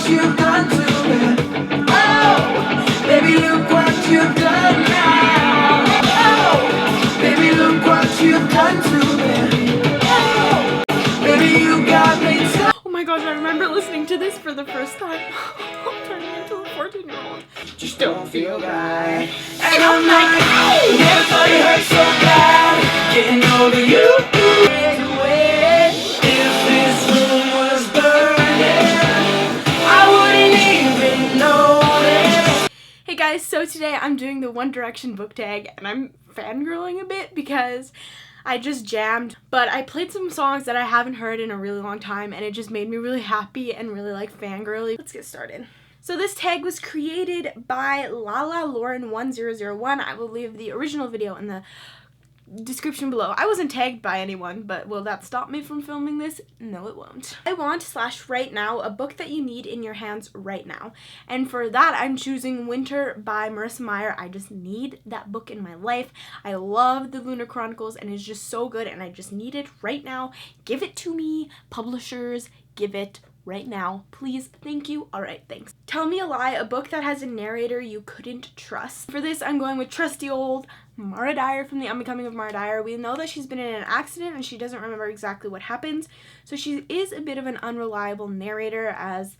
what you've done to me. Oh, baby, look what you've done now. Oh, baby, look what you've done to me. Oh, baby, you got me so. Oh my gosh, I remember listening to this for the first time. I'm turning into a 14-year-old. Just don't feel bad. And I'm like, oh, never thought it hurt so bad. Getting over you. If this room was burning, I wouldn't even notice. Hey guys, so today I'm doing the One Direction book tag, and I'm fangirling a bit because I just jammed, but I played some songs that I haven't heard in a really long time, and it just made me really happy and really like fangirly. Let's get started. So this tag was created by Lala Lauren 1001. I will leave the original video in the description below. I wasn't tagged by anyone, but will that stop me from filming this? No, it won't. I want / right now a book that you need in your hands right now. And for that, I'm choosing Winter by Marissa Meyer. I just need that book in my life. I love the Lunar Chronicles, and it's just so good, and I just need it right now. Give it to me, publishers. Give it right now, please. Thank you. All right, thanks. Tell Me a Lie, a book that has a narrator you couldn't trust. For this, I'm going with trusty old Mara Dyer from The Unbecoming of Mara Dyer. We know that she's been in an accident and she doesn't remember exactly what happens, so she is a bit of an unreliable narrator as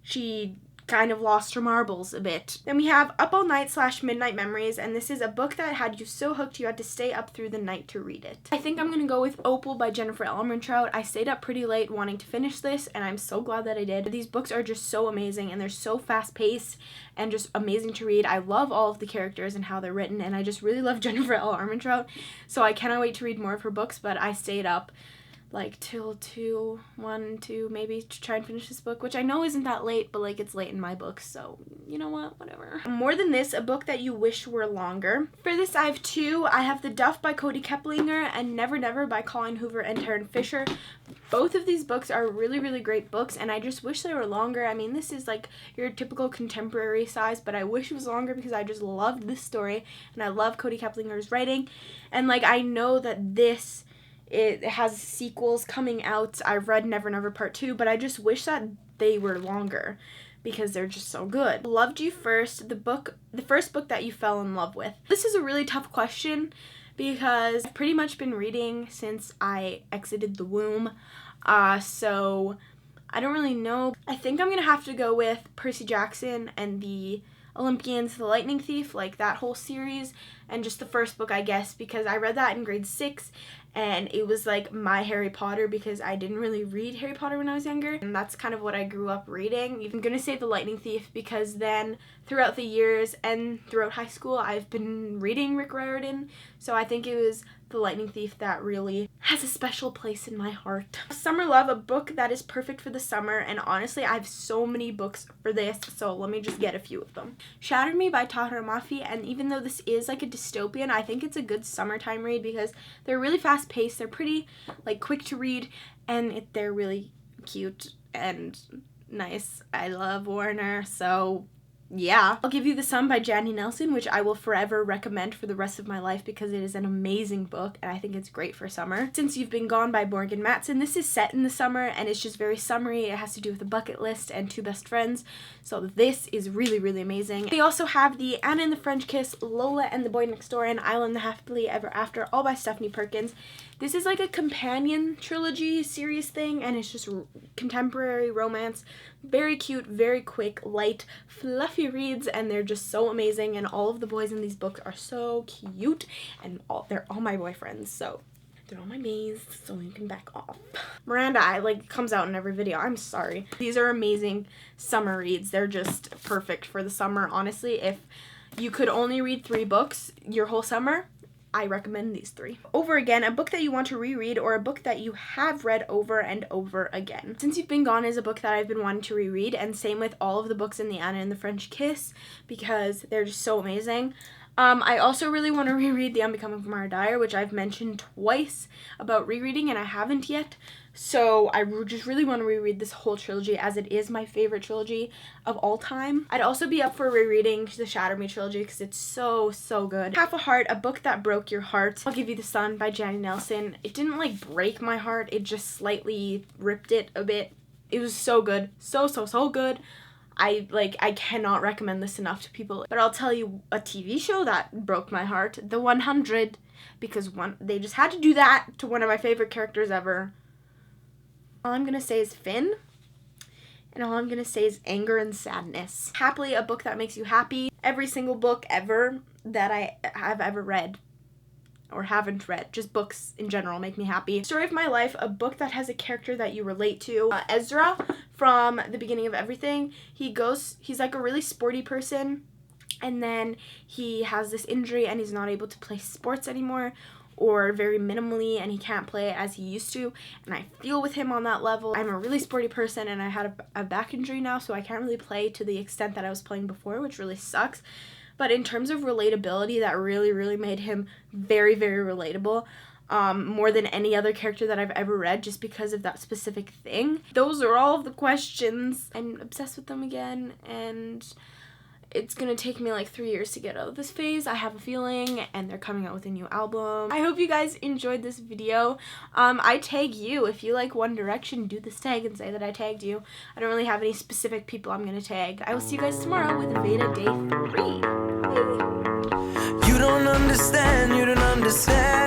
she kind of lost her marbles a bit. Then we have Up All Night / Midnight Memories, and this is a book that had you so hooked you had to stay up through the night to read it. I think I'm gonna go with Opal by Jennifer Elmentrout. I stayed up pretty late wanting to finish this, and I'm so glad that I did. These books are just so amazing, and they're so fast-paced and just amazing to read. I love all of the characters and how they're written, and I just really love Jennifer Elmentrout, so I cannot wait to read more of her books, but I stayed up like till 1, 2 maybe to try and finish this book, which I know isn't that late, but like it's late in my books, so you know what, whatever. More Than This, a book that you wish were longer. For this I have two. I have The Duff by Cody Keplinger and Never Never by Colleen Hoover and Taryn Fisher. Both of these books are really, really great books, and I just wish they were longer. I mean, this is like your typical contemporary size, but I wish it was longer because I just loved this story, and I love Cody Keplinger's writing, and like I know that it has sequels coming out. I've read Never Never Part 2, but I just wish that they were longer because they're just so good. Loved You First, the first book that you fell in love with. This is a really tough question because I've pretty much been reading since I exited the womb, so I don't really know. I think I'm gonna have to go with Percy Jackson and the Olympians, The Lightning Thief, like that whole series, and just the first book, I guess, because I read that in grade 6, and it was like my Harry Potter because I didn't really read Harry Potter when I was younger, and that's kind of what I grew up reading. I'm gonna say The Lightning Thief because then throughout the years and throughout high school I've been reading Rick Riordan, so I think it was The Lightning Thief that really has a special place in my heart. Summer Love, a book that is perfect for the summer, and honestly I have so many books for this, so let me just get a few of them. Shattered Me by Tahira Mafi, and even though this is like a dystopian, I think it's a good summertime read because they're really fast paced, they're pretty like quick to read, and they're really cute and nice. I love Warner, so yeah. I'll Give You the Sun by Jandy Nelson, which I will forever recommend for the rest of my life because it is an amazing book and I think it's great for summer. Since You've Been Gone by Morgan Matson. This is set in the summer and it's just very summery. It has to do with a bucket list and two best friends, so this is really, really amazing. We also have the Anna and the French Kiss, Lola and the Boy Next Door, and Island the Happily Ever After, all by Stephanie Perkins. This is like a companion trilogy series thing, and it's just contemporary romance. Very cute, very quick, light, fluffy reads, and they're just so amazing, and all of the boys in these books are so cute, and they're all my boyfriends, so they're all my baes, so you can back off. Miranda, comes out in every video. I'm sorry. These are amazing summer reads. They're just perfect for the summer, honestly. If you could only read 3 books your whole summer, I recommend these 3. Over Again, a book that you want to reread or a book that you have read over and over again. Since You've Been Gone is a book that I've been wanting to reread, and same with all of the books in the Anna and the French Kiss because they're just so amazing. I also really want to reread The Unbecoming of Mara Dyer, which I've mentioned twice about rereading and I haven't yet. So I just really want to reread this whole trilogy as it is my favorite trilogy of all time. I'd also be up for rereading the Shatter Me trilogy because it's so, so good. Half a Heart, a book that broke your heart. I'll Give You the Sun by Jandy Nelson. It didn't break my heart, it just slightly ripped it a bit. It was so good. So good. I cannot recommend this enough to people. But I'll tell you a TV show that broke my heart, The 100, because they just had to do that to one of my favorite characters ever. All I'm gonna say is Finn, and all I'm gonna say is anger and sadness. Happily, a book that makes you happy. Every single book ever that I have ever read or haven't read, just books in general, make me happy. Story of my life, a book that has a character that you relate to. Ezra from the beginning of everything. He's like a really sporty person, and then he has this injury and he's not able to play sports anymore, or very minimally, and he can't play as he used to, and I feel with him on that level. I'm a really sporty person, and I had a back injury now, so I can't really play to the extent that I was playing before, which really sucks. But in terms of relatability, that really made him very relatable, more than any other character that I've ever read, just because of that specific thing. Those are all of the questions. I'm obsessed with them again, and it's gonna take me like 3 years to get out of this phase, I have a feeling, and they're coming out with a new album. I hope you guys enjoyed this video. I tag you. If you like One Direction, do this tag and say that I tagged you. I don't really have any specific people I'm gonna tag. I will see you guys tomorrow with VEDA Day 3. Bye. You don't understand, you don't understand.